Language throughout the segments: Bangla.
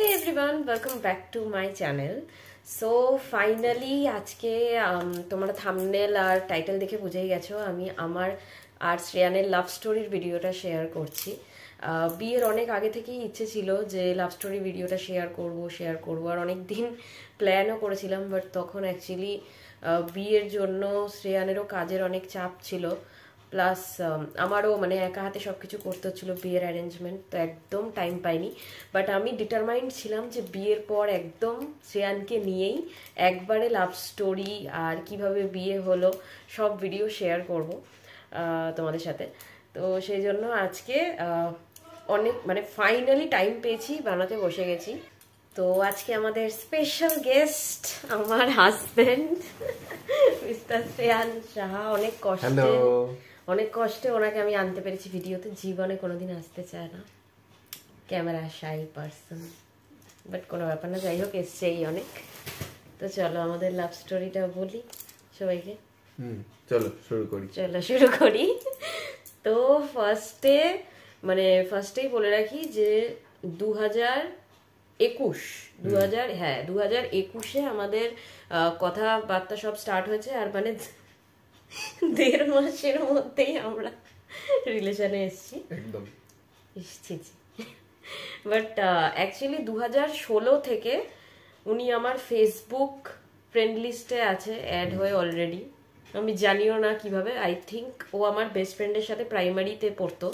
Hey everyone, welcome back to my channel. So finally আজকে তোমরা থাম্বনেল আর টাইটেল দেখে বুঝেই গেছো আমি আমার আর শ্রেয়ানের লাভ স্টোরির ভিডিওটা শেয়ার করছি। বিয়ের অনেক আগে থেকেই ইচ্ছে ছিল যে লাভ স্টোরি ভিডিওটা শেয়ার করব আর অনেক দিন প্ল্যানও করেছিলাম, বাট তখন অ্যাকচুয়ালি বিয়ের জন্য শ্রেয়ানেরও কাজের অনেক চাপ ছিল, প্লাস আমারও মানে একা হাতে সব কিছু করতে হচ্ছিলো বিয়ের অ্যারেঞ্জমেন্ট, তো একদম টাইম পাইনি। বাট আমি ডিটারমাইন্ড ছিলাম যে বিয়ের পর একদম শ্রেয়ানকে নিয়েই একবারে লাভ স্টোরি আর কিভাবে বিয়ে হলো সব ভিডিও শেয়ার করব তোমাদের সাথে। তো সেই জন্য আজকে অনেক মানে ফাইনালি টাইম পেয়েছি, বানাতে বসে গেছি। তো আজকে আমাদের স্পেশাল গেস্ট আমার হাজবেন্ড মিস্টার শ্রেয়ান সাহা। অনেক কষ্টে ওনাকে আমি আনতে পেরেছি ভিডিওতে, জীবনে কোনোদিন আসতে চায় না, ক্যামেরা শাই পারসন, বাট কোনো ব্যাপার না, যাই হোক এসছেই অনেক। তো চলো আমাদের লাভ স্টোরিটা বলি সবাইকে। চলো শুরু করি। তো ফার্স্টেই বলে রাখি যে 2021 আমাদের কথাবার্তা সব স্টার্ট হয়েছে, আর মানে 1.5 মাসের মধ্যেই আমরা রিলেশনে এসেছি। বাট অ্যাকচুয়ালি 2016 থেকে উনি আমার ফেসবুক ফ্রেন্ড লিস্টে আছে, অ্যাড হয়ে অলরেডি। আমি জানিও না কিভাবে, আই থিঙ্ক ও আমার বেস্ট ফ্রেন্ডের সাথে প্রাইমারিতে পড়তো,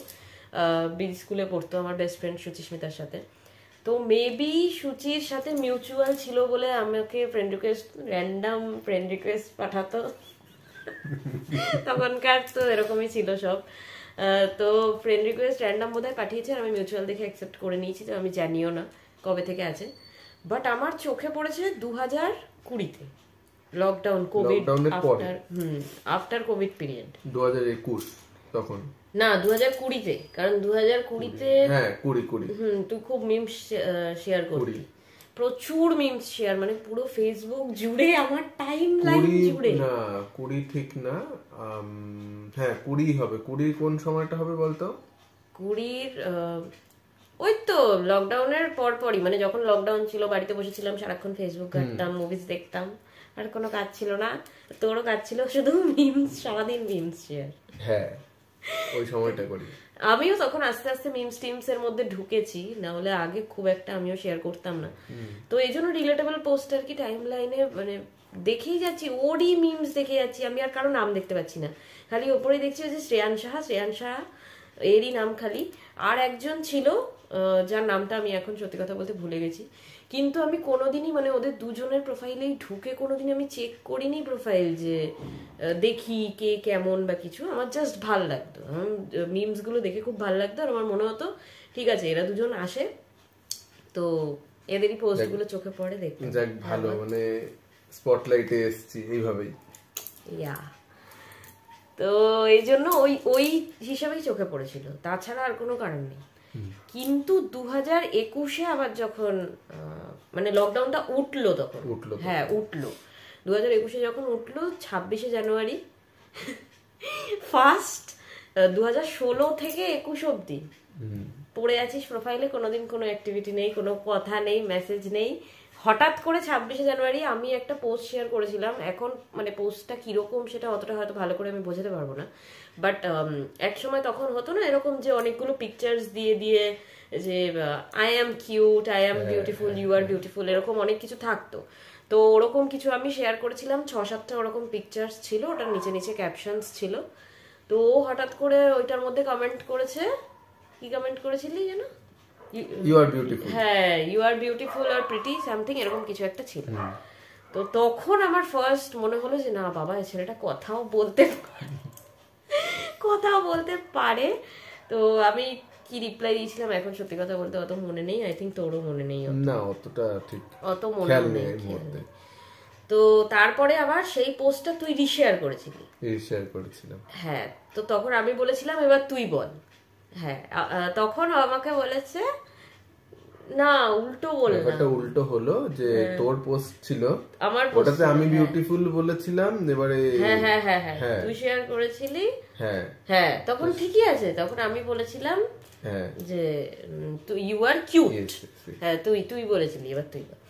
বিজ স্কুলে পড়তো আমার বেস্ট ফ্রেন্ড সুচিস্মিতার সাথে। তো মেবি সুচির সাথে মিউচুয়াল ছিল বলে আমাকে র্যান্ডাম ফ্রেন্ড রিকোয়েস্ট পাঠাতো। তখনকার তো এরকমই ছিল সব। তো ফ্রেন্ড রিকোয়েস্ট র্যান্ডাম বোধহয় পাঠিয়েছে, আর আমি মিউচুয়াল দেখে অ্যাকসেপ্ট করে নিয়েছি। তো আমি জানিও না কবে থেকে আছে, বাট আমার চোখে পড়েছে 2020-তে, lockdown, covid after covid period. 2021 তখন না 2020-তে, কারণ 2020-তে হ্যাঁ 20 তুই খুব মিমস শেয়ার করবি, প্রচুর মিমস শেয়ার, মানে পুরো ফেসবুক জুড়ে আমার টাইমলাইন জুড়ে। না 20 ঠিক না, হ্যাঁ 20 হবে। 20 কোন সময়টা হবে বলতো? 20 ওই তো লকডাউনের পরপরই, মানে যখন লকডাউন ছিল বাড়িতে বসেছিলাম, সারাক্ষণ ফেসবুক ঘাঁটতাম, মুভিজ দেখতাম, আর কোনো কাজ ছিল না। তোরও কাজ ছিল শুধু মিমস, সারাদিন মিমস শেয়ার। হ্যাঁ ওই সময়টা করি। আমিও তখন আস্তে আস্তে মিমস টিমস এর মধ্যে ঢুকেছি, না হলে আগে খুব একটা আমিও শেয়ার করতাম না। তো এই জন্য রিলেটেবল পোস্ট আর কি টাইম লাইনে মানে দেখেই যাচ্ছি, ওরই মিমস দেখে যাচ্ছি, আমি আর কারো নাম দেখতে পাচ্ছি না, খালি ওপরেই দেখছি যে শ্রেয়ান সাহা এরই নাম খালি। আর একজন ছিল যার নামটা আমি এখন সত্যি কথা বলতে ভুলে গেছি, কিন্তু আমি কোনোদিনই মানে ওদের দুজনের প্রোফাইলেই ঢুকে কোনোদিন আমি চেক করিনি প্রোফাইল, যে দেখি কে কেমন বা কিছু। আমার জাস্ট ভাল লাগতো, মিমস গুলো দেখে খুব ভাল লাগতো, আর আমার মনে হতো ঠিক আছে এরা দুজন আসে, তো এদেরই পোস্ট গুলো চোখে পড়ে দেখতে যাক ভালো, মানে স্পটলাইটে এসেছি এইভাবেই। ইয়া, তো এই জন্য ওই হিসাবেই চোখে পড়েছিল, তাছাড়া আর কোনো কারণ নেই। কিন্তু 2021-এ আবার যখন মানে লকডাউনটা উঠলো, তখন হ্যাঁ উঠলো 2021-এ যখন উঠলো, 26শে জানুয়ারি ফার্স্ট 2016 থেকে 21 অব্দি পড়ে আছিস প্রোফাইলে, কোনোদিন কোনো অ্যাক্টিভিটি নেই, কোনো কথা নেই, মেসেজ নেই। হঠাৎ করে 26শে জানুয়ারি আমি একটা পোস্ট শেয়ার করেছিলাম, এখন মানে পোস্টটা কিরকম সেটা অতটা হয়তো ভালো করে আমি বোঝাতে পারবো না, বাট এক সময় তখন হতো না এরকম যে অনেকগুলো পিকচার্স দিয়ে যে I am cute, I am beautiful, you are beautiful, এরকম অনেক কিছু থাকতো। তো ওরকম কিছু আমি শেয়ার করেছিলাম, 6-7টা ওরকম পিকচার্স ছিল, ওটার নিচে নিচে ক্যাপশনস ছিল। তো হঠাৎ করে ওইটার মধ্যে কমেন্ট করেছে, কি কমেন্ট করেছিলি যেন? ইউ আর বিউটিফুল, হ্যাঁ ইউ আর বিউটিফুল আর প্রিটি সামথিং এরকম কিছু একটা ছিল। তো তখন আমার ফার্স্ট মনে হলো যে না বাবা, এই ছেলেটা কথাও বলতে পারে। তো আমি কি রিপ্লাই দিয়েছিলাম এখন সত্যি কথা বলতে অত মনে নেই, আই থিঙ্ক তোরও মনে নেই না, অতটা ঠিক অত মনে নেই। তো তারপরে আবার সেই পোস্টটা তুই রিশেয়ার করেছিলাম। হ্যাঁ, তো তখন আমি বলেছিলাম এবার তুই বল। হ্যাঁ, তখন আমাকে বলেছে না, উল্টো বললাম, এটা উল্টো হলো যে তোর পোস্ট ছিল, আমার ওটাতে আমি বিউটিফুল বলেছিলাম, এবারে হ্যাঁ তুই শেয়ার করেছিলি। হ্যাঁ তখন ঠিকই আছে, তখন আমি বলেছিলাম হ্যাঁ যে তুই you are cute, yes, yes. হ্যাঁ তুই বলেছিলি, এবার তুই বল।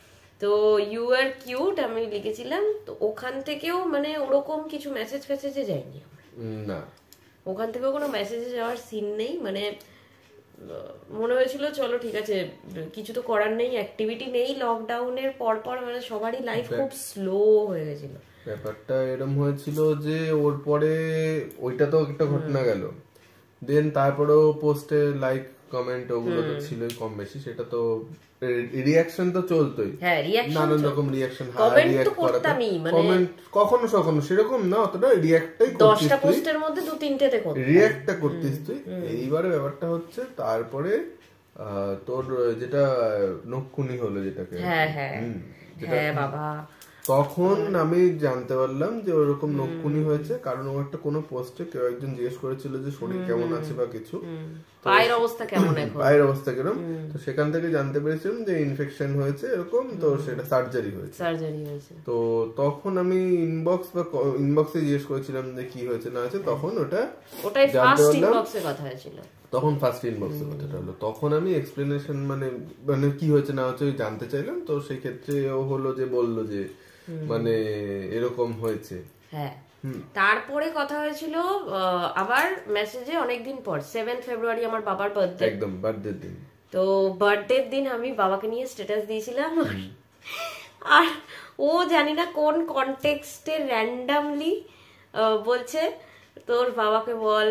তো ইউ আর কিউট আমি লিখেছিলাম, তো ওখান থেকেও মানে ওরকম কিছু মেসেজ ফেসেজে যায়নি আমার। না, ওখান থেকেও কোনো মেসেজে যাওয়ার সিন নেই, মানে মনে হয়েছিল চলো ঠিক আছে, কিছু তো করার নেই, অ্যাক্টিভিটি নেই লকডাউনের পর মানে সবারই লাইফ খুব স্লো হয়ে গেছিল। ব্যাপারটা এরকম হয়েছিল যে ওর পরে ওইটা তো একটা ঘটনা গেল, দেন তারপরেও পোস্টে লাইক কমেন্ট ওগুলো তো ছিলই কম বেশি, সেটা তো রিয়াকশন তো চলতোই, হ্যাঁ রিয়াকশন, নানান রকম রিয়াকশন, কমেন্ট তো করতামই, মানে কমেন্ট কখনো কখনো সেরকম না, অতটা রিয়াক্টটাই 10টা পোস্টের মধ্যে 2-3টেতে করতাম, রিয়াক্টটা করতিস তুই। এইবারে ব্যাপারটা হচ্ছে তারপরে তোর যেটা নক্ষুনি হলো যেটাকে, হ্যাঁ হ্যাঁ হ্যাঁ বাবা, তখন আমি জানতে পারলাম যে ওরকম নক্ষুনি হয়েছে, কারণ ও একটা কোনো পোস্টে কেউ একজন জিজ্ঞেস করেছিল যে শরীর কেমন আছে বা কিছু, পায়ের অবস্থা কেমন এখন, পায়ের অবস্থা কিরকম, তো সেখান থেকে জানতে পেরেছিলাম যে ইনফেকশন হয়েছে এরকম, তো সেটা সার্জারি হয়েছে। তো তখন আমি ইনবক্সে জিজ্ঞেস করেছিলাম যে কি হয়েছে না হয়েছে, তখন ওটাই ফার্স্ট ইনবক্সে কথা হয়েছিল, তখন ফার্স্ট ইনবক্সে কথাটা হলো, তখন আমি এক্সপ্লেনেশন মানে কি হয়েছে না হয়েছে জানতে চাইলাম, তো সেই ক্ষেত্রে ও হলো যে বললো যে মানে এরকম হয়েছে। হ্যাঁ তারপরে কথা হয়েছিল আবার মেসেজে অনেকদিন পর, 7 ফেব্রুয়ারি আমার বাবার বার্থডে, একদম বার্থডের দিন। তো বার্থডের দিন আমি বাবাকে নিয়ে স্ট্যাটাস দিয়েছিলাম, আর ও জানি না কোন কনটেক্সটে র্যান্ডামলি বলছে তোর বাবাকে বল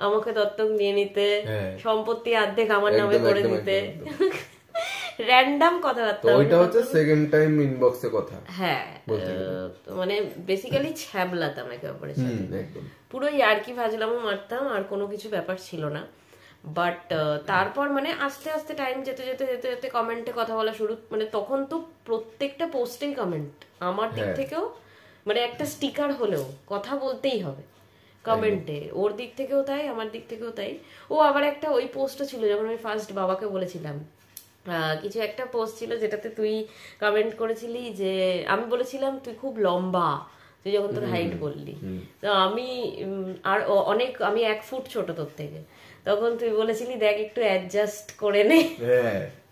আমাকে দত্তক নিয়ে নিতে, সম্পত্তি অর্ধেক আমার নামে করে দিতে, র্যান্ডাম কথাবার্তা। ওইটা হচ্ছে সেকেন্ড টাইম ইনবক্সে কথা, হ্যাঁ মানে বেসিক্যালি ছ্যাবলাতাম একে অপরের সাথে, পুরো ইয়ার্কি ফাজলামও মারতাম, আর কোনো কিছু ব্যাপার ছিল না। বাট তারপর মানে আস্তে আস্তে টাইম যেতে যেতে যেতে যেতে কমেন্টে কথা বলা শুরু, মানে তখন তো প্রত্যেকটা পোস্টেই কমেন্ট, আমার দিক থেকেও মানে একটা স্টিকার হলেও কথা বলতেই হবে কমেন্টে, ওর দিক থেকেও তাই আমার দিক থেকেও তাই। ও আবার একটা ওই পোস্টও ছিল যখন আমি ফার্স্ট বাবাকে বলেছিলাম, কিছু একটা পোস্ট ছিল যেটাতে তুই কমেন্ট করেছিলি যে আমি বলেছিলাম তুই খুব লম্বা, তুই যখন তোর হাইট বললি, তো আমি আর অনেক আমি 1 ফুট ছোট তোর থেকে, তখন তুই বলেছিলি দেখ একটু অ্যাডজাস্ট করে নে,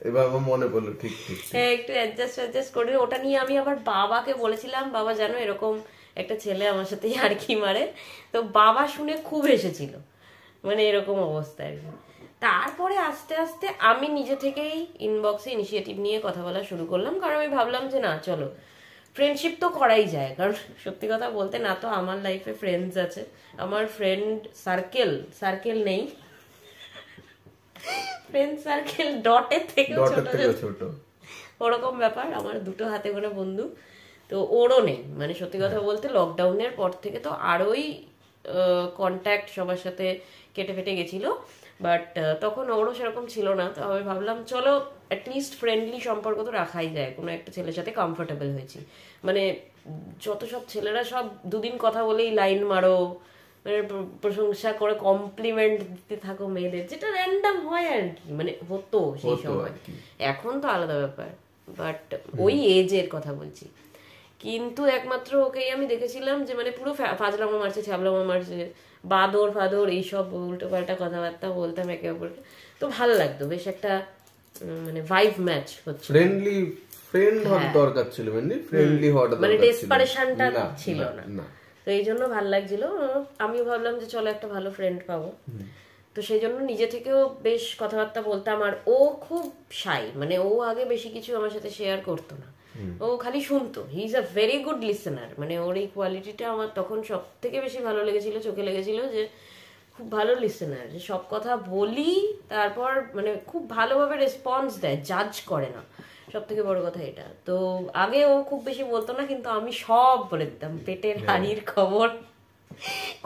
এবার আমার মনে পড়লো, ঠিক ঠিক, হ্যাঁ একটু অ্যাডজাস্ট করে। ওটা নিয়ে আমি আবার বাবাকে বলেছিলাম, বাবা জানো এরকম একটা ছেলে আমার সাথে আর কি মারে, তো বাবা শুনে খুব এসেছিল, মানে এরকম অবস্থা আর কি। তারপরে আস্তে আস্তে আমি নিজে থেকেই ইনবক্সে ইনিশিয়েটিভ নিয়ে কথা বলা শুরু করলাম, কারণ আমি ভাবলাম যে না চলো ফ্রেন্ডশিপ তো করাই যায়, কারণ সত্যি কথা বলতে না তো আমার লাইফে ফ্রেন্ডস আছে, আমার ফ্রেন্ড সার্কেল নেই, ফ্রেন্ড সার্কেল ডটের থেকে ছোট ওরকম ব্যাপার, আমার 2 হাতে গোনা বন্ধু, তো ওরও নেই, মানে সত্যি কথা বলতে লকডাউনের পর থেকে তো আরোই কন্ট্যাক্ট সবার সাথে কেটে ফেটে গেছিল, বাট তখন ওরও সেরকম ছিল না। তো আমি ভাবলাম চলো অ্যাটলিস্ট ফ্রেন্ডলি সম্পর্ক তো রাখাই যায়, কোনো একটা ছেলের সাথে কমফোর্টেবল হয়েছি, মানে যত সব ছেলেরা সব 2 দিন কথা বলেই লাইন মারো, মানে প্রশংসা করে কমপ্লিমেন্ট দিতে থাকো মেয়েদের, যেটা র্যান্ডাম হয় আর কি, মানে হতো সেই সময়, এখন তো আলাদা ব্যাপার, বাট ওই এজের কথা বলছি। কিন্তু একমাত্র ওকেই আমি দেখেছিলাম যে মানে পুরো ফাজলামো মারছে, ছ্যাবলামো মারছে, বাদর ফাদর এইসব উল্টো পাল্টা কথাবার্তা বলতাম একে অপরকে, তো ভালো লাগতো, বেশ একটা মানে ভাইব ম্যাচ হচ্ছে, ফ্রেন্ডলি ফ্রেন্ড হওয়ার দরকার ছিল, ফ্রেন্ডলি হওয়াটা মানে ডেসপারেশনটা ছিল না, তো এই জন্য ভালো লাগছিল। আমিও ভাবলাম যে চলো একটা ভালো ফ্রেন্ড পাবো, তো সেই জন্য নিজে থেকেও বেশ কথাবার্তা বলতাম। আর ও খুব শাই, মানে ও আগে বেশি কিছু আমার সাথে শেয়ার করতো না, ও খালি শুনতো, he is a very good listener, মানে ওর এই কোয়ালিটিটা আমার তখন সব থেকে বেশি ভালো লেগেছিল, চোখে লেগেছিল যে খুব ভালো লিসেনার, যে সব কথা বলি তারপর মানে খুব ভালোভাবে রেসপন্স দেয়, জাজ করে না, সব থেকে বড় কথা এটা। তো আগে ও খুব বেশি বলতো না, কিন্তু আমি সব বলে দিতাম, পেটের হাড়ির খবর,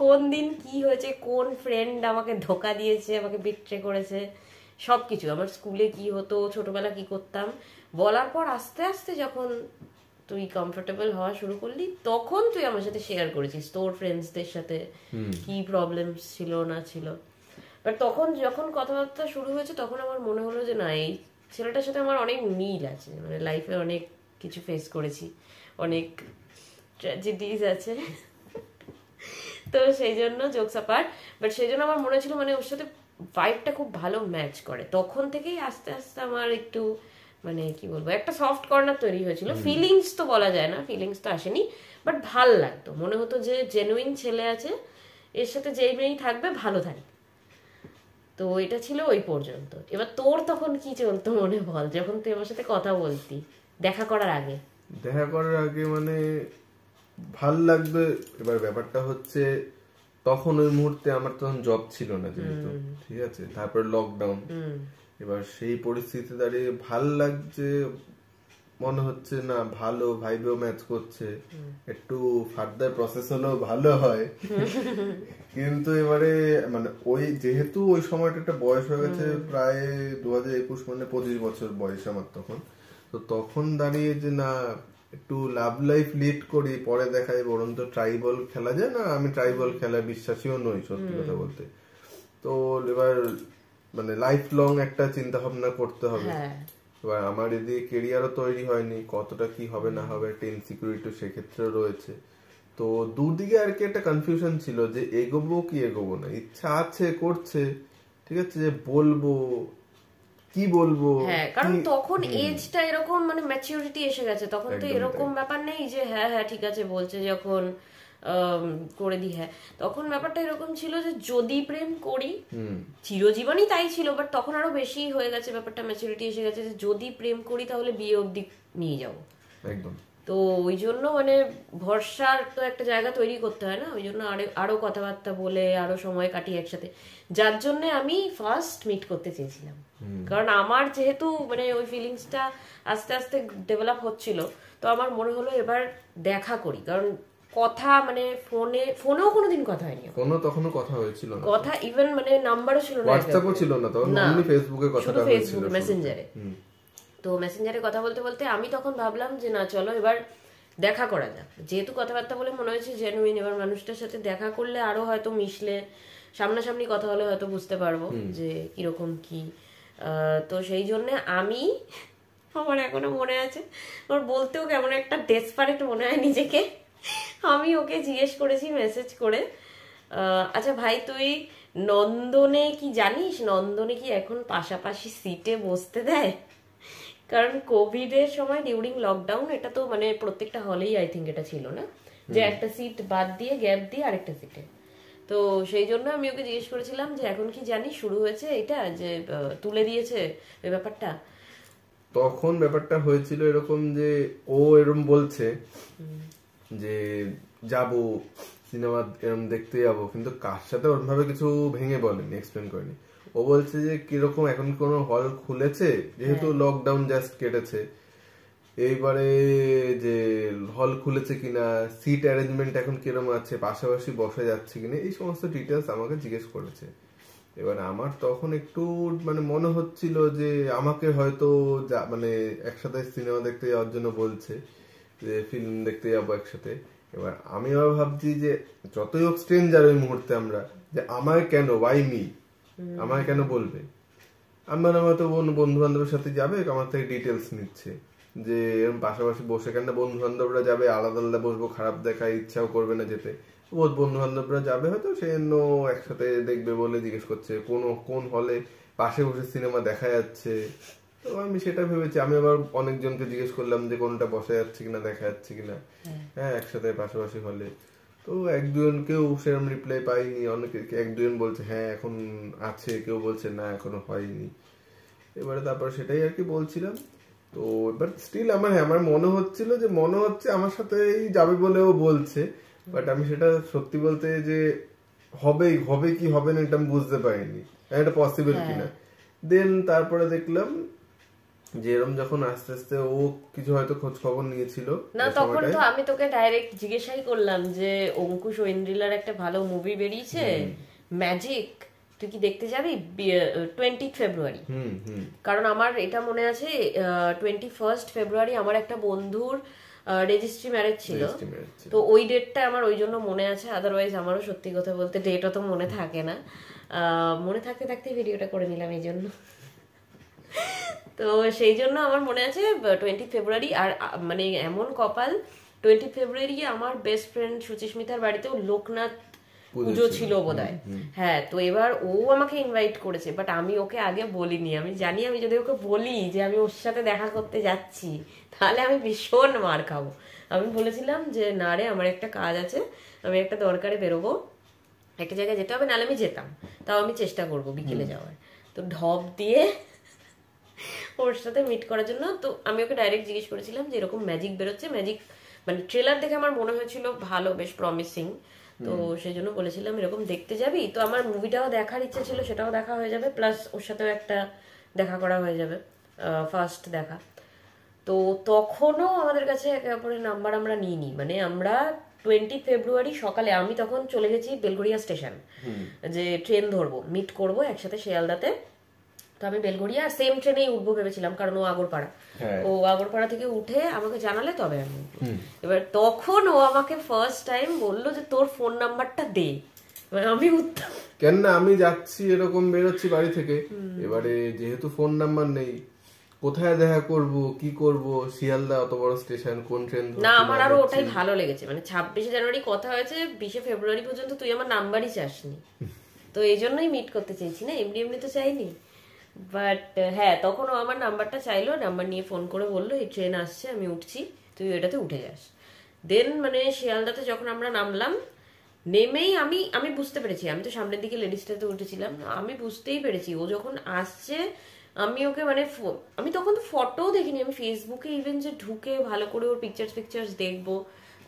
কোন দিন কি হয়েছে, কোন ফ্রেন্ড আমাকে ধোকা দিয়েছে, আমাকে বিট্রে করেছে, সবকিছু, আমার স্কুলে কি হতো, ছোটবেলা কি করতাম, বলার পর আস্তে আস্তে যখন তুই কমফোর্টেবল হওয়া শুরু করলি, তখন তুই আমার সাথে শেয়ার করেছিস তোর ফ্রেন্ডসদের সাথে কি প্রবলেম ছিল না ছিল। বাট তখন যখন কথাবার্তা শুরু হয়েছে, তখন আমার মনে হলো যে না, এই ছেলেটার সাথে আমার অনেক মিল আছে, মানে লাইফে অনেক কিছু ফেস করেছি, অনেক ট্র্যাজেডিজ আছে, তো সেই জন্য জোকস অ্যাপার্ট, বাট সেই জন্য আমার মনে ছিল মানে ওর সাথে ভাইবটা খুব ভালো ম্যাচ করে। তখন থেকেই আস্তে আস্তে আমার একটু মানে কি বলবো একটা সফট কর্নার তৈরি হয়েছিল। ফিলিংস তো বলা যায় না, ফিলিংস তো আসেনি, বাট ভাল লাগতো, মনে হতো যে জেনুইন ছেলে আছে, এর সাথে যেই মেয়েই থাকবে ভালো থাকবে। তো এটা ছিল ওই পর্যন্ত। এবার তোর তখন কি চলতো মনে বল, যখন তুই আমার সাথে কথা বলতি দেখা করার আগে? দেখা করার আগে মানে ভাল লাগবে। এবার ব্যাপারটা হচ্ছে তখন ওই মুহূর্তে আমার তখন জব ছিল না যেহেতু, ঠিক আছে, তারপর লকডাউন। এবার সেই পরিস্থিতিতে দাঁড়িয়ে ভাল লাগছে, মনে হচ্ছে না ভালো ভাইবেও ম্যাচ করছে, একটু ফার্দার প্রসেস হলেও ভালো হয়। কিন্তু এবারে মানে ওই যেহেতু ওই সময়টা একটা বয়স হয়ে গেছে প্রায় 2021, মানে 25 বছর বয়স আমার তখন। তো তখন দাঁড়িয়ে যে না একটু লাভ লাইফ লিড করি, পরে দেখায় বরং তো ট্রাইবল খেলা যায় না। আমি ট্রাইবল খেলা বিশ্বাসীও নই সত্যি কথা বলতে। তো এবার মানে লাইফ লং একটা চিন্তা ভাবনা করতে হবে। এবার আমার এদিকে কেরিয়ারও তৈরি হয়নি, কতটা কি হবে না হবে একটা ইনসিকিউরিটি সেক্ষেত্রেও রয়েছে। তো দুদিকে আর কি একটা কনফিউশন ছিল যে এগোবো কি এগোবো না। ইচ্ছা আছে করছে, ঠিক আছে, যে বলবো কি বলবো। হ্যাঁ, কারণ তখন এজটা এরকম মানে ম্যাচিউরিটি এসে গেছে, তখন তো এরকম ব্যাপার নেই যে হ্যাঁ হ্যাঁ ঠিক আছে বলছে যখন করে দি। হ্যাঁ, তখন ব্যাপারটা এরকম ছিল যে যদি প্রেম করি, চিরজীবনই তাই ছিল, বাট তখন আরো বেশি হয়ে গেছে ব্যাপারটা, ম্যাচুরিটি এসে গেছে যে যদি প্রেম করি তাহলে বিয়ে অবধি নিয়ে যাবো। একদম। তো ওই জন্য মানে ভরসার তো একটা জায়গা তৈরি করতে হয় না, ওই জন্য আরো কথাবার্তা বলে আরো সময় কাটিয়ে একসাথে, যার জন্য আমি ফার্স্ট মিট করতে চেয়েছিলাম। কারণ আমার যেহেতু মানে ওই ফিলিংসটা আস্তে আস্তে ডেভেলপ হচ্ছিল, তো আমার মনে হলো এবার দেখা করি। কারণ কথা মানে ফোনেও কোনোদিন কথা হয়নি, তখনও কথা হয়েছিল না, কথা ইভেন মানে নাম্বারও ছিল না, হোয়াটসঅ্যাপও ছিল না, তখন অনলি ফেসবুকে কথাটা হয়েছিল, ফেসবুক মেসেঞ্জারে। তো মেসেঞ্জারে কথা বলতে বলতে আমি তখন ভাবলাম যে না চলো এবার দেখা করা যাক, যেহেতু কথাবার্তা বলে মনে হয়েছে জেনুইন, এবার মানুষটার সাথে দেখা করলে আরো হয়তো মিশলে, সামনাসামনি কথা হলে হয়তো বুঝতে পারবো যে কিরকম কি। তো সেই জন্য আমি, আমার এখনো মনে আছে, আমার বলতেও কেমন একটা ডেসপারেট মনে হয় নিজেকে, আমি ওকে জিজ্ঞেস করেছি মেসেজ করে, আচ্ছা ভাই তুই নন্দনে কি জানিস, নন্দনে কি এখন পাশাপাশি সিটে বসতে দেয়? কারণ কোভিড এর সময় ডিউরিং লকডাউন এটা তো মানে প্রত্যেকটা হলেই আই থিঙ্ক এটা ছিল না, যে একটা সিট বাদ দিয়ে গ্যাপ দিয়ে আরেকটা সিটে। তো সেই জন্য আমি ওকে জিজ্ঞেস করেছিলাম যে এখন কি জানিস শুরু হয়েছে এটা, যে তুলে দিয়েছে ওই ব্যাপারটা। তখন ব্যাপারটা হয়েছিল এরকম যে ও এরকম বলছে যে যাব সিনেমা এরকম দেখতে যাবো, কিন্তু কার সাথে ওরভাবে কিছু ভেঙে বলেনি, এক্সপ্লেন করেনি। ও বলছে যে কিরকম এখন কোনো হল খুলেছে, যেহেতু লকডাউন জাস্ট কেটেছে, এইবারে যে হল খুলেছে কিনা, সিট অ্যারেঞ্জমেন্ট এখন কিরকম আছে, পাশাপাশি বসা যাচ্ছে কিনা, এই সমস্ত ডিটেলস আমাকে জিজ্ঞেস করেছে। এবার আমার তখন একটু মানে মনে হচ্ছিল যে আমাকে হয়তো মানে একসাথে সিনেমা দেখতে যাওয়ার জন্য বলছে, যে ফিল্ম দেখতে যাবো একসাথে। এবার আমি আবার ভাবছি যে যতই হোক স্ট্রেঞ্জার ওই মুহূর্তে আমরা, যে আমায় কেন, ওয়াই মি, আমায় কেন বলবে। আমার হয়তো বন্ধু বান্ধবের সাথে যাবে, আমার থেকে ডিটেলস নিচ্ছে যে এরকম পাশাপাশি বসে, কেন বন্ধু বান্ধবরা যাবে আলাদা আলাদা বসবো, খারাপ দেখা ইচ্ছাও করবে না যেতে, বন্ধু বান্ধবরা যাবে হয়তো সেই জন্য একসাথে দেখবে বলে জিজ্ঞেস করছে কোন হলে পাশে বসে সিনেমা দেখা যাচ্ছে। তো আমি সেটা ভেবেছি। আমি আবার অনেকজনকে জিজ্ঞেস করলাম যে কোনটা বসা যাচ্ছে কিনা, দেখা যাচ্ছে কিনা, হ্যাঁ একসাথে পাশাপাশি হলে। তো এক দুজনকেও সেরকম রিপ্লাই পাইনি, অনেকে এক দুজন বলছে হ্যাঁ এখন আছে, কেউ বলছে না এখনো হয়নি। এবারে তারপর সেটাই আর কি বলছিলাম। তো এবার স্টিল আমার মনে হচ্ছিল যে মনে হচ্ছে আমার সাথেই যাবে বলেও বলছে, বাট আমি সেটা সত্যি বলতে যে হবে কি হবে না এটা আমি বুঝতে পারিনি, এটা পসিবল কিনা। দেন তারপরে দেখলাম যে এরকম যখন আস্তে আস্তে ও কিছু হয়তো খোঁজ খবর নিয়েছিল না, তখন তো আমি তোকে ডাইরেক্ট জিজ্ঞাসাই করলাম যে অঙ্কুশ ঐন্দ্রিলার একটা ভালো মুভি বেরিয়েছে ম্যাজিক, তুই কি দেখতে যাবি 20 ফেব্রুয়ারি? কারণ আমার এটা মনে আছে 21 ফেব্রুয়ারি আমার একটা বন্ধুর রেজিস্ট্রি ম্যারেজ ছিল, তো ওই ডেটটা আমার ওই জন্য মনে আছে। আদারওয়াইজ আমারও সত্যি কথা বলতে ডেটও তো মনে থাকে না, মনে থাকতে থাকতে ভিডিওটা করে নিলাম এই জন্য। তো সেই জন্য আমার মনে আছে 20 ফেব্রুয়ারি। আর মানে এমন কপাল 20 ফেব্রুয়ারি আমার বেস্ট ফ্রেন্ড সুচিস্মিতার বাড়িতেও লোকনাথ পুজো ছিল বোধহয়। হ্যাঁ, তো এবার ও আমাকে ইনভাইট করেছে, বাট আমি ওকে আগে বলিনি। আমি জানি আমি যদি ওকে বলি যে আমি ওর সাথে দেখা করতে যাচ্ছি, তাহলে আমি ভীষণ মার খাবো। আমি বলেছিলাম যে না রে, আমার একটা কাজ আছে, আমি একটা দরকারে বেরোবো, একটা জায়গায় যেতে হবে, নাহলে আমি যেতাম, তাও আমি চেষ্টা করবো বিকেলে যাওয়ার। তো ঢপ দিয়ে ওর সাথে মিট করার জন্য, তো আমি ওকে ডাইরেক্ট জিজ্ঞেস করেছিলাম যে এরকম ম্যাজিক বেরোচ্ছে, ম্যাজিক মানে ট্রেলার দেখে আমার মনে হয়েছিল ভালো, বেশ প্রমিসিং, তো সেই জন্য বলেছিলাম এরকম দেখতে যাবি, তো আমার মুভিটাও দেখার ইচ্ছা ছিল, সেটাও দেখা হয়ে যাবে, প্লাস ওর সাথেও একটা দেখা করা হয়ে যাবে, ফার্স্ট দেখা। তো তখনও আমাদের কাছে একে অপরের নাম্বার আমরা নিইনি, মানে আমরা 20 ফেব্রুয়ারি সকালে আমি তখন চলে গেছি বেলগড়িয়া স্টেশন, যে ট্রেন ধরবো, মিট করবো একসাথে শিয়ালদাতে। তো আমি বেলগড়িয়া সেম ট্রেনেই উঠবো ভেবেছিলাম, কারণ ও আগরপাড়া, ও আগরপাড়া থেকে উঠে আমাকে জানালে তবে আমি উঠবো। এবার তখন ও আমাকে ফার্স্ট টাইম বললো যে তোর ফোন নাম্বারটা দে। এবার আমি উঠতাম কেন না, আমি যাচ্ছি এরকম বেরোচ্ছি বাড়ি থেকে, এবারে যেহেতু ফোন নাম্বার নেই, কোথায় দেখা করব, কি করব, শিয়ালদা অত বড় স্টেশন, কোন ট্রেন না, আমার আরো ওটাই ভালো লেগেছে, মানে 26 জানুয়ারি কথা হয়েছে, 20 ফেব্রুয়ারি পর্যন্ত তুই আমার নাম্বারই চাসনি, তো এই জন্যই মিট করতে চাইছি না, এমনি এমনি তো চাইনি। বাট হ্যাঁ, তখন ও আমার নাম্বারটা চাইলো, নাম্বার নিয়ে ফোন করে বললো এই ট্রেন আসছে, আমি উঠছি, তুই এটাতে উঠে যাস। দেন মানে শিয়ালদাতে যখন আমরা নামলাম, নেমেই আমি আমি বুঝতে পেরেছি, আমি তো সামনের দিকে লেডিসটাতে উঠেছিলাম, আমি বুঝতেই পেরেছি ও যখন আসছে, আমি ওকে মানে আমি তখন তো ফটোও দেখিনি, আমি ফেসবুকে ইভেন যে ঢুকে ভালো করে ওর পিকচার্স দেখবো,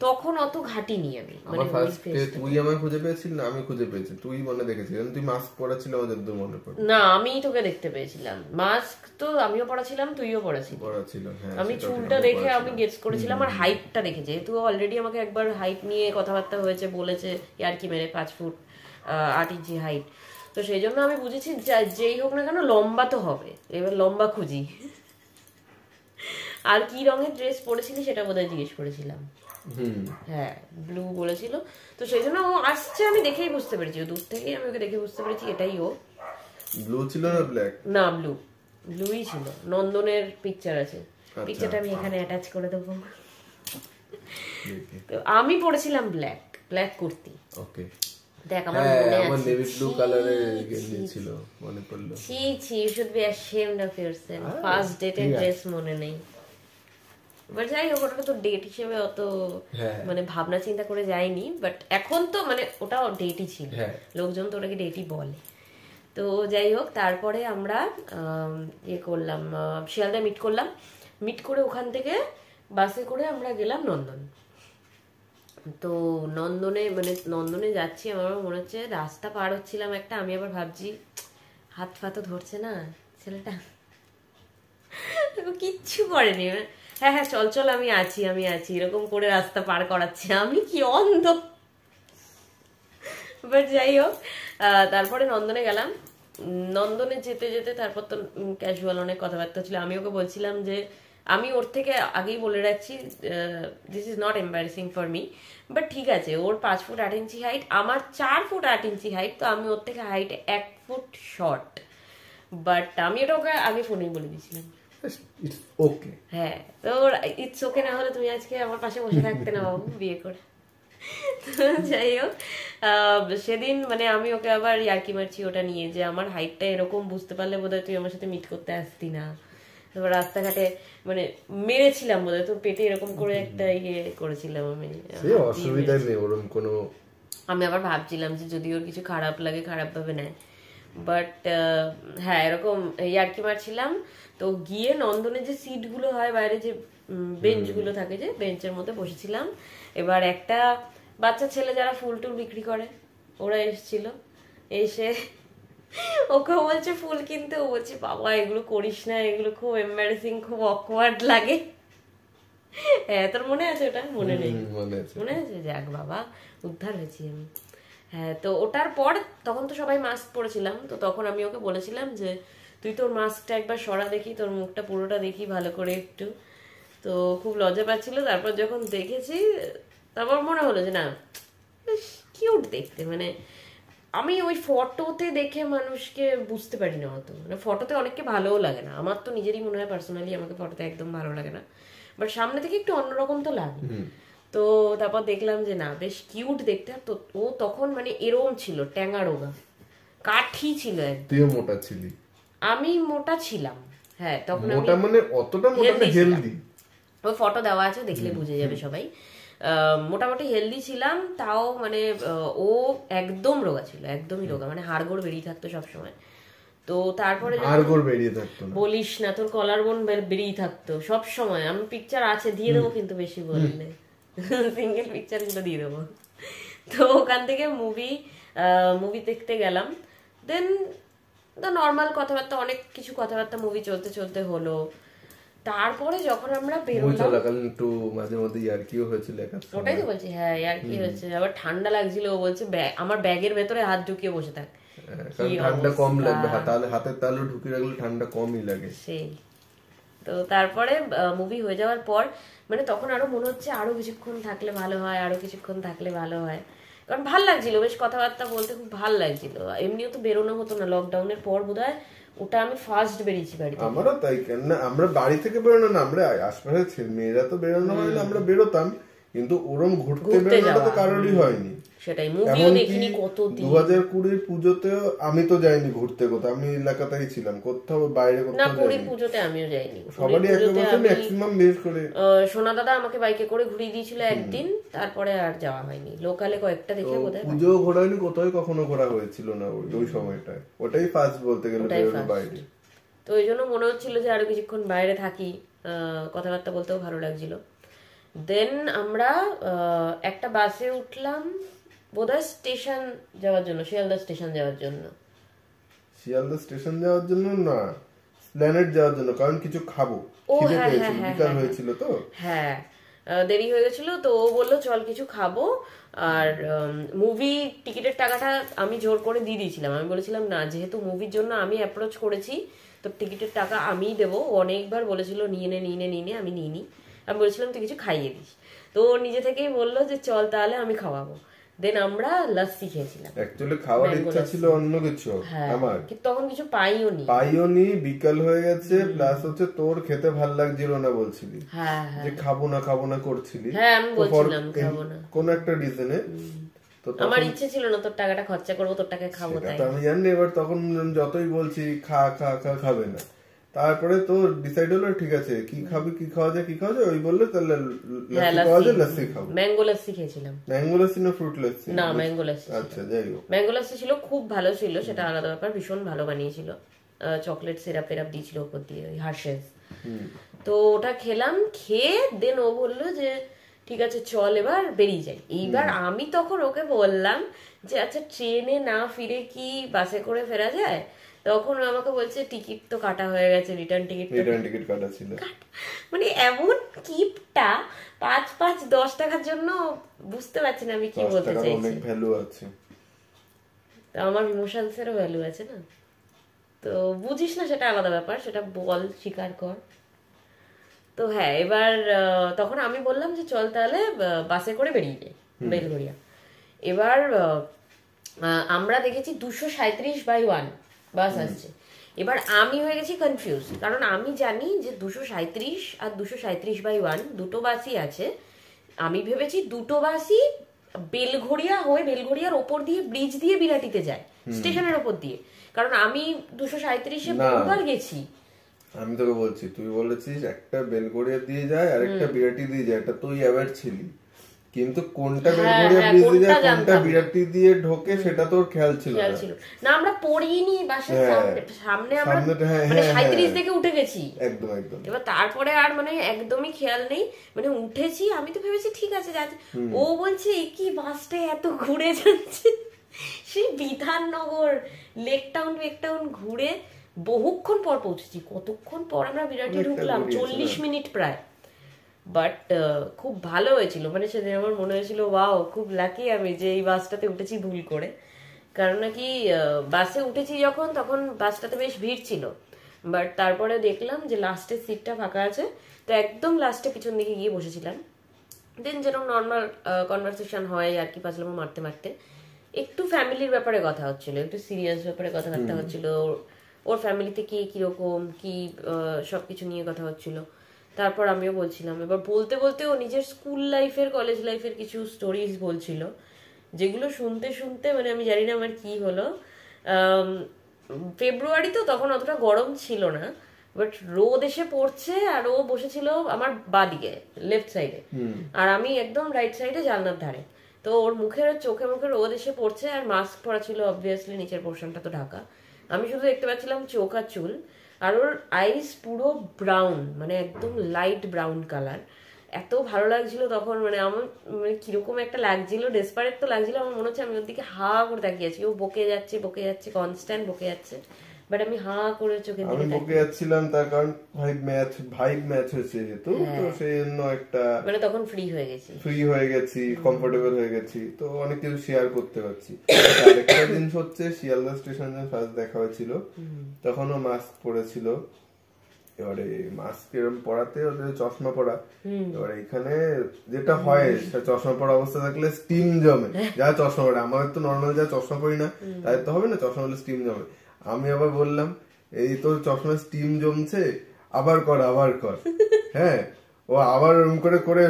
তখন অত ঘাটিনি আমি। মানে তুই আমায় খুঁজে পেয়েছিস না আমি খুঁজে পেয়েছি, তুই মনে দেখেছিস, তুই মাস্ক পরা ছিল আমার যতদূর মনে পড়ে। না, আমি তোকে দেখতে পেয়েছিলাম, মাস্ক তো আমিও পড়াছিলাম, তুইও পড়াছিলি। আমি চুলটা দেখে আমি গেস করেছিলাম, আর হাইটটা দেখে, যেহেতু অলরেডি আমাকে একবার হাইট নিয়ে কথাবার্তা হয়েছে, বলেছে ইয়ার্কি মেরে 5 ফুট 8 ইঞ্চি হাইট, তো সেই জন্য আমি বুঝেছি যেই হোক না কেন লম্বা তো হবে, এবার লম্বা খুঁজি। আর কি রঙের ড্রেস পরেছিলি সেটা বোধহয় জিজ্ঞেস করেছিলাম। হ্যাঁ, ব্লু বলেছিল, তো সেই জন্য ও আসছে আমি দেখেই বুঝতে পেরেছি, ও দূর থেকেই আমি ওকে দেখে বুঝতে পেরেছি এটাই ও। ব্লু ছিল না ব্ল্যাক? না, ব্লুই ছিল, নন্দনের পিকচার আছে, পিকচারটা আমি এখানে অ্যাটাচ করে দেবো। তো আমি পরেছিলাম ব্ল্যাক কুর্তি। ওকে, দেখ আমার মনে আছে, আমার নেভি ব্লু কালারের গেঞ্জি ছিল, মনে পড়লো। ছি you should be ashamed of yourself, first ডেটের ড্রেস মনে নেই। এবার যাই হোক, ওটা তো ডেট হিসেবে অত মানে ভাবনা চিন্তা করে যায়নি, বাট এখন তো মানে ওটা ডেটই ছিল, লোকজন তো ওটাকে ডেটই বলে। তো যাই হোক, তারপরে আমরা ইয়ে করলাম, শিয়ালদায় মিট করে ওখান থেকে বাসে করে আমরা গেলাম নন্দন। তো নন্দনে যাচ্ছি, আমার মনে হচ্ছে রাস্তা পার হচ্ছিলাম একটা, আমি আবার ভাবছি হাত ফাতো ধরছে না ছেলেটা, কিচ্ছু করেনি, হ্যাঁ চল আমি আছি এরকম করে রাস্তা পার করাচ্ছে, আমি কি অন্ধ। বাট যাই হোক, তারপরে নন্দনে গেলাম, নন্দনে যেতে যেতে তারপর তো ক্যাজুয়াল অনেক কথাবার্তা ছিল। আমি ওকে বলছিলাম যে আমি ওর থেকে আগেই বলে রাখছি, this is not embarrassing for me, but ঠিক আছে, ওর 5 ফুট 8 ইঞ্চি হাইট, আমার 4 ফুট 8 ইঞ্চি হাইট, তো আমি ওর থেকে হাইট 1 ফুট শর্ট, বাট আমি এটা ওকে আগে ফোনেই বলে দিয়েছিলাম। ওকে, হ্যাঁ, তো ইটস ওকে না হলে তুমি আজকে আমার পাশে বসে থাকতে না বাবু, বিয়ে করে। যাই হোক, সেদিন মানে আমি ওকে আবার ইয়ার্কি মারছি ওটা নিয়ে, যে আমার হাইটটা এরকম বুঝতে পারলে বোধহয় তুই আমার সাথে মিট করতে আসতি না। তারপর রাস্তাঘাটে মানে মেরেছিলাম বোধহয়, তোর পেটে এরকম করে একটা ইয়ে করেছিলাম আমি, অসুবিধা নেই ওরকম কোনো। আমি আবার ভাবছিলাম যে যদি ওর কিছু খারাপ লাগে খারাপ ভাবে নেয়, বাট হ্যাঁ এরকম ইয়ার্কি মারছিলাম। তো গিয়ে নন্দনে যে সিটগুলো হয় বাইরে, যে বেঞ্চগুলো থাকে, যে বেঞ্চের মধ্যে বসেছিলাম। এবার একটা বাচ্চা ছেলে যারা ফুল টুল বিক্রি করে ওরা এসেছিল, এসে ওকে বলছে ফুল কিনতে, ও বলছে বাবা এগুলো করিস না, এগুলো খুব এম্বারেসিং, খুব অকওয়ার্ড লাগে। হ্যাঁ, তোর মনে আছে ওটা? মনে নেই, মনে আছে? যাক বাবা, উদ্ধার হয়েছি আমি। হ্যাঁ, তো ওটার পর তখন তো সবাই মাস্ক পরেছিলাম, তো তখন আমি ওকে বলেছিলাম যে তুই তোর মাস্কটা একবার সরা দেখি, তোর মুখটা পুরোটা দেখি ভালো করে একটু। তো খুব লজ্জা পাচ্ছিল। তারপর যখন দেখেছি, তারপর মনে হলো যে না, কিউট দেখতে, মানে আমি ওই ফটোতে দেখে মানুষকে বুঝতে পারি না অত, মানে ফটোতে অনেককে ভালোও লাগে না, আমার তো নিজেরই মনে হয় পার্সোনালি আমাকে ফটোতে একদম ভালো লাগে না, বাট সামনে থেকে একটু অন্যরকম তো লাগে। তো তারপর দেখলাম যে না বেশ কিউট দেখতে। তো ও তখন মানে এরম ছিল, ট্যাঙ্গা রোগা, কাঠি ছিল একদম। তুইও মোটা ছিলি? আমি মোটা ছিলাম, হ্যাঁ তখন আমি মোটা মানে অতটা মোটা না, হেলদি। ওই ফটো দেওয়া আছে, দেখলে বুঝে যাবে সবাই। মোটামুটি হেলদি ছিলাম, তাও মানে ও একদম রোগা ছিল, একদমই রোগা, মানে হাড়গোড় বেরিয়ে থাকতো সবসময়। তো তারপরে হাড়গোড় বেরিয়ে থাকতো না বলিস না, তোর কলার বোন বেরিয়ে থাকতো সব সময়। আমি পিকচার আছে, দিয়ে দেবো কিন্তু বেশি বললে, সিঙ্গেল পিকচার গুলো দিয়ে দেবো। তো ওখান থেকে মুভি দেখতে গেলাম। দেন তো নর্মাল কথাবার্তা, অনেক কিছু কথাবার্তা মুভি চলতে চলতে হলো। তারপরে যখন আমরা বেরোলাম, চলাকালীন একটু মাঝে মধ্যে ইয়ার্কিও হয়েছিল। ওটাই তো বলছি, হ্যাঁ ইয়ার্কি হয়েছে। আবার ঠান্ডা লাগছিল, ও বলছে আমার ব্যাগের ভেতরে হাত ঢুকিয়ে বসে থাক, ঠান্ডা কম লাগবে, তাহলে হাতের তালু ঢুকিয়ে রাখলে ঠান্ডা কমই লাগে সেই। তো তারপরে মুভি হয়ে যাওয়ার পর মানে তখন আরো মনে হচ্ছে আরো কিছুক্ষণ থাকলে ভালো হয়, আরো কিছুক্ষণ থাকলে ভালো হয়, কারণ ভাল লাগছিল, বেশ কথাবার্তা বলতে খুব ভাল লাগছিল। এমনিও তো বেরোনো হতো না লকডাউনের পর, বোধহয় ওটা আমি ফার্স্ট বেরিয়েছি বাড়ি থেকে। আমারও তাই, কেন আমরা বাড়ি থেকে বেরোনো না, আমরা আশপাশে মেয়েরা তো বেরোনো হয় না, আমরা বেরোতাম, কিন্তু ওরম ঘুরতে বেরোনোটা তো কারোরই হয়নি। সেটাই, মুভিও দেখিনি কতদিন। 2020 পুজোতেও আমি তো যাইনি ঘুরতে কোথাও, আমি এলাকাতেই ছিলাম, কোথাও বাইরে কোথাও না, পুরী পুজোতে আমিও যাইনি। সবারই এক বছর ম্যাক্সিমাম বেশ করে। সোনা দাদা আমাকে বাইকে করে ঘুরিয়ে দিয়েছিল একদিন, তারপরে আর যাওয়া হয়নি। লোকালে কয়েকটা দেখে বোধহয়। পুজো ঘোরা হয়নি, কোথাও কখনো ঘোরা হয়েছিল না ওই সময়টায়, ওটাই ফার্স্ট বলতে গেলে বাইরে। তো ওই জন্য মনে হচ্ছিল যে আরো কিছুক্ষণ বাইরে থাকি, কথাবার্তা বলতেও ভালো লাগছিল। দেন আমরা একটা বাসে উঠলাম বোধহয় স্টেশন যাওয়ার জন্য, শিয়ালদা স্টেশন যাওয়ার জন্য। শিয়ালদা স্টেশন যাওয়ার জন্য না, প্ল্যানেট যাওয়ার জন্য, কারণ কিছু খাবো, খিদে পেয়েছিল, বিকাল হয়েছিল তো। হ্যাঁ, দেরি হয়ে গেছিল, তো ও বললো চল কিছু খাবো। আর মুভি টিকিটের টাকাটা আমি জোর করে দিয়ে দিয়েছিলাম। আমি বলেছিলাম না, যেহেতু মুভির জন্য আমি অ্যাপ্রোচ করেছি, তো টিকিটের টাকা আমিই দেবো। অনেকবার বলেছিল নিয়ে নে নিয়ে নে নিয়ে নে, আমি নিইনি। আমি বলেছিলাম তুই কিছু খাইয়ে দিস, তো ও নিজে থেকেই বললো যে চল তাহলে আমি খাওয়াবো। দেন আমরা লাস্সি খেয়েছিলাম। অ্যাকচুয়ালি খাওয়ার ইচ্ছা ছিল অন্য কিছু আমার, কিন্তু তখন কিছু পাইও নি, বিকাল হয়ে গেছে, প্লাস হচ্ছে তোর খেতে ভাল লাগছিল না বলছিলি, যে খাবো না করছিলি। হ্যাঁ আমি বলছিলাম খাবো না কোন একটা রিজনে, তো আমার ইচ্ছে ছিল না তোর টাকাটা খরচা করবো, তোর টাকায় খাবো, তাই আমি জানি। এবার তখন যতই বলছি খা খা খা, খাবে না। তারপরে তো ডিসাইড হলো ঠিক আছে কি খাবি, কি খাওয়া যায়, ওই বললে তাহলে লাস্সি খাবো। ম্যাঙ্গো লাস্সি খেয়েছিলাম। ম্যাঙ্গো লাস্সি না ফ্রুট লাস্সি? না, ম্যাঙ্গো লাস্সি। আচ্ছা, যাই হোক, ম্যাঙ্গো লাস্সি ছিল, খুব ভালো ছিল, সেটা আলাদা ব্যাপার, ভীষণ ভালো বানিয়েছিল। চকলেট সিরাপ দিয়েছিল উপর দিয়ে, ওই হার্শেস। তো ওটা খেলাম, খেয়ে দেন ও বললো যে ঠিক আছে চল এবার বেরিয়ে যাই। এইবার আমি তখন ওকে বললাম যে আচ্ছা ট্রেনে না ফিরে কি বাসে করে ফেরা যায়? তখন আমাকে বলছে টিকিট তো কাটা হয়ে গেছে, রিটার্ন টিকিট কাটা ছিল। মানে এমন কিপটা, 5-10 টাকার জন্য বুঝতে পারছি না আমি কি বলতে চাইছি। অনেক ভ্যালু আছে, তো আমার ইমোশনস এরও ভ্যালু আছে না, তো বুঝিস না সেটা আলাদা ব্যাপার, সেটা বল, স্বীকার কর। তো হ্যাঁ, এবার তখন আমি বললাম যে চল তাহলে বাসে করে বেরিয়ে যাই বেলঘড়িয়া। এবার আমরা দেখেছি 237/1 বাস আসছে। এবার আমি হয়ে গেছি কনফিউজ, কারণ আমি জানি যে 237 আর 237/1 দুটো বাসই আছে। আমি ভেবেছি দুটো বাসই বেলঘড়িয়া হয়ে, বেলঘড়িয়ার ওপর দিয়ে ব্রিজ দিয়ে বিরাটিতে যায়, স্টেশনের ওপর দিয়ে, কারণ আমি 237-এ বহুবার গেছি। আমি তোকে বলছি, তুই বলেছিস একটা বেলঘড়িয়া দিয়ে যায় আর একটা বিরাটি দিয়ে যায়, এটা তুই অ্যাওয়ার ছিলি, কিন্তু কোনটা বেলঘড়িয়া ব্রিজ দিয়ে যায় কোনটা বিরাটি দিয়ে ঢোকে সেটা তোর খেয়াল ছিল না। আমরা পড়িনি বাসের সামনে, আমরা মানে 37 থেকে উঠে গেছি একদম একদম। এবার তারপরে আর মানে একদমই খেয়াল নেই, মানে উঠেছি, আমি তো ভেবেছি ঠিক আছে যাচ্ছে। ও বলছে কি বাসটা এত ঘুরে যাচ্ছে, সেই বিধাননগর লেক টাউন ঘুরে বহুক্ষণ পর পৌঁছেছি। কতক্ষণ পর আমরা বিরাটি ঢুকলাম, 40 মিনিট প্রায়। বাট খুব ভালো হয়েছিল, মানে সেদিন আমার মনে হয়েছিল ওয়াও খুব লাকি আমি যে এই বাসটাতে উঠেছি ভুল করে। কারণ নাকি বাসে উঠেছি যখন, তখন বাসটাতে বেশ ভিড় ছিল, বাট তারপরে দেখলাম যে লাস্টের সিটটা ফাঁকা আছে, তো একদম লাস্টে পিছন দিকে গিয়ে বসেছিলাম। দেন যেরকম নর্মাল কনভারসেশন হয় আর কি, পাঁচলামো মারতে মারতে একটু ফ্যামিলির ব্যাপারে কথা হচ্ছিল, একটু সিরিয়াস ব্যাপারে কথাবার্তা হচ্ছিল, ওর ফ্যামিলিতে কি কিরকম কি সবকিছু নিয়ে কথা হচ্ছিল। তারপর আমিও বলছিলাম, এবার বলতে বলতে ও নিজের স্কুল লাইফের কলেজ লাইফের কিছু স্টোরিজ বলছিল, যেগুলো শুনতে শুনতে মানে আমি জানি না আমার কি হলো। ফেব্রুয়ারি তো তখন অতটা গরম ছিল না, বাট রোদ এসে পড়ছে আর ও বসেছিল আমার বাদিকে লেফট সাইডে, আর আমি একদম রাইট সাইডে জানলার ধারে। তো ওর মুখের চোখে মুখে রোদ এসে পড়ছে, আর মাস্ক পরা ছিল অবভিয়াসলি, নিচের পোর্শনটা তো ঢাকা। আমি শুধু দেখতে পাচ্ছিলাম চোখ আর চুল, আর ওর আইস পুরো ব্রাউন, মানে একদম লাইট ব্রাউন কালার। এত ভালো লাগছিল তখন, মানে আমার মানে কিরকম একটা লাগছিল, ডেসপারেট তো লাগছিল। আমার মনে হচ্ছে আমি ওর দিকে হা করে তাকিয়ে আছি, ও বকে যাচ্ছে কনস্ট্যান্ট বকে যাচ্ছে, বাট আমি হা করে চোখের দিকে বকে যাচ্ছিলাম, তার কারণ ভাইব ম্যাচ হয়েছে যেহেতু, তো সেই জন্য একটা মানে তখন ফ্রি হয়ে গেছি, কমফোর্টেবল হয়ে গেছি, তো অনেক কিছু শেয়ার করতে পারছি। আরেকটা জিনিস হচ্ছে, শিয়ালদা স্টেশন যখন ফার্স্ট দেখা হয়েছিল তখনও মাস্ক পরেছিল। এবারে মাস্ক এরকম পরাতে ওদের চশমা পরা, এবারে এখানে যেটা হয় চশমা পরা অবস্থা থাকলে স্টিম জমে, যা চশমা পরে, আমাদের তো নর্মাল যা চশমা পরি না তাই তো হবে না, চশমা হলে স্টিম জমে। আমি আবার বললাম, এই তোর চশমা স্টিম জমছে, আবার কর। হ্যাঁ, ও আবার ওরকম করে করে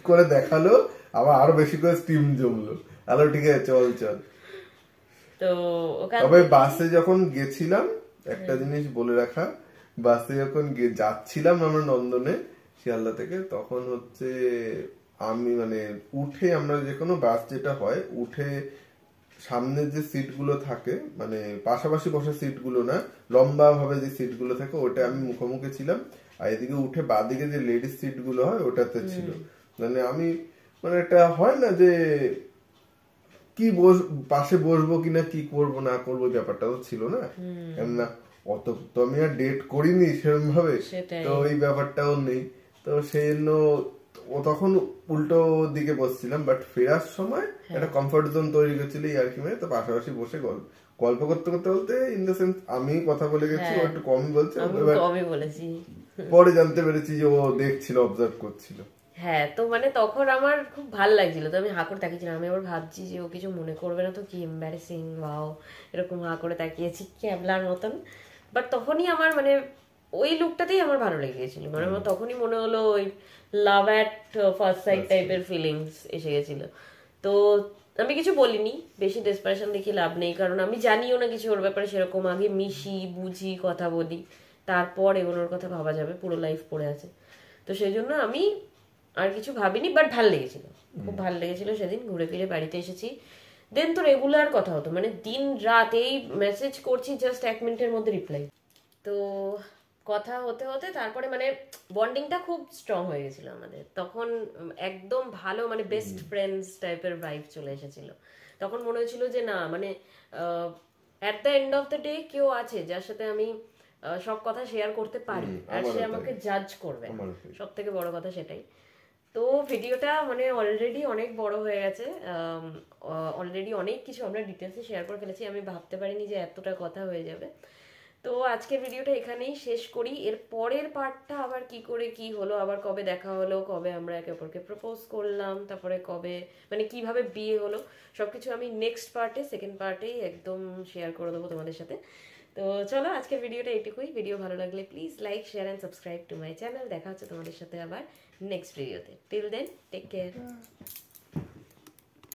করে দেখালো, আবার আরো বেশি করে স্টিম জমলো। আলো ঠিক আছে, চল। তো তবে বাসে যখন গেছিলাম, একটা জিনিস বলে রাখা, বাসে যখন যাচ্ছিলাম আমরা নন্দনে শিয়ালদা থেকে, তখন হচ্ছে আমি মানে উঠে, আমরা যে কোনো বাস যেটা হয়, উঠে সামনের যে সিট গুলো থাকে, মানে পাশাপাশি বসে সিট গুলো না, লম্বা ভাবে যে সিট গুলো থাকে, ওটা আমি মুখোমুখি ছিলাম, আর এদিকে উঠে বাদিকে যে লেডিস সিট গুলো হয় ওটাতে ছিল। মানে আমি মানে এটা হয় না যে কি পাশে বসবো কিনা, কি করবো না করবো, ব্যাপারটা তো ছিল না। না, অত তো আমি আর ডেট করিনি সেরকম ভাবে, তো ওই ব্যাপারটাও নেই। তো সেই জন্য ও তখন উল্টো দিকে বসছিলাম, বাট ফেরার সময় একটা কমফর্ট জোন তৈরি করছিল আর কি, মানে তো পাশাপাশি বসে গল্প করতে করতে বলতে, ইন দ্য সেন্স আমি কথা বলে গেছি, ও একটু কমই বলছে, পরে জানতে পেরেছি যে ও দেখছিল, অবজার্ভ করছিল। হ্যাঁ, তো মানে তখন আমার খুব ভালো লাগছিল, তো আমি হা করে তাকিয়েছিলাম। আমি আবার ভাবছি যে ও কিছু মনে করবে না তো, কি এম্বারেসিং, ওয়াও, এরকম হা করে তাকিয়েছি ক্যাবলার মতন। বাট তখনই আমার মানে ওই লুকটাতেই আমার ভালো লেগে গেছিল, মানে আমার তখনই মনে হলো ওই লাভ অ্যাট ফার্স্ট সাইট টাইপের ফিলিংস এসে গেছিল। তো আমি কিছু বলিনি, বেশি ডেসপারেশন দেখি লাভ নেই, কারণ আমি জানিও না কিছু ওর ব্যাপারে সেরকম। আগে মিশি, বুঝি, কথা বলি, তারপর এগুলোর কথা ভাবা যাবে, পুরো লাইফ পড়ে আছে। তো সেই জন্য আমি আর কিছু ভাবিনি, বাট ভালো লেগেছিল, খুব ভালো লেগেছিল। সেদিন ঘুরে ফিরে বাড়িতে এসেছি, দেন তো রেগুলার কথা হতো, মানে দিন রাত এই মেসেজ করছি, জাস্ট 1 মিনিটের মধ্যে রিপ্লাই। তো কথা হতে হতে তারপরে মানে বন্ডিংটা খুব স্ট্রং হয়ে গেছিল আমাদের তখন, একদম ভালো, মানে বেস্ট ফ্রেন্ডস টাইপের ভাইব চলে এসেছিল। তখন মনে হয়েছিল যে না, মানে at the end of the day কেউ আছে যার সাথে আমি সব কথা শেয়ার করতে পারি, আর সে আমাকে জাজ করবে, সব থেকে বড় কথা সেটাই। তো ভিডিওটা মানে অলরেডি অনেক বড় হয়ে গেছে, অলরেডি অনেক কিছু আমরা ডিটেলসে শেয়ার করে ফেলেছি। আমি ভাবতে পারিনি যে এতটা কথা হয়ে যাবে। তো আজকের ভিডিওটা এখানেই শেষ করি। এর পরের পার্টটা আবার কি করে কি হলো, আবার কবে দেখা হলো, কবে আমরা একে অপরকে প্রপোজ করলাম, তারপরে কবে মানে কিভাবে বিয়ে হলো, সবকিছু আমি নেক্সট পার্টে, সেকেন্ড পার্টেই একদম শেয়ার করে দেবো তোমাদের সাথে। তো চলো, আজকের ভিডিওটা এইটুকুই। ভিডিও ভালো লাগলে please like, share and subscribe to my channel. দেখা হচ্ছে তোমাদের সাথে আবার নেক্সট ভিডিওতে। Till then, take care.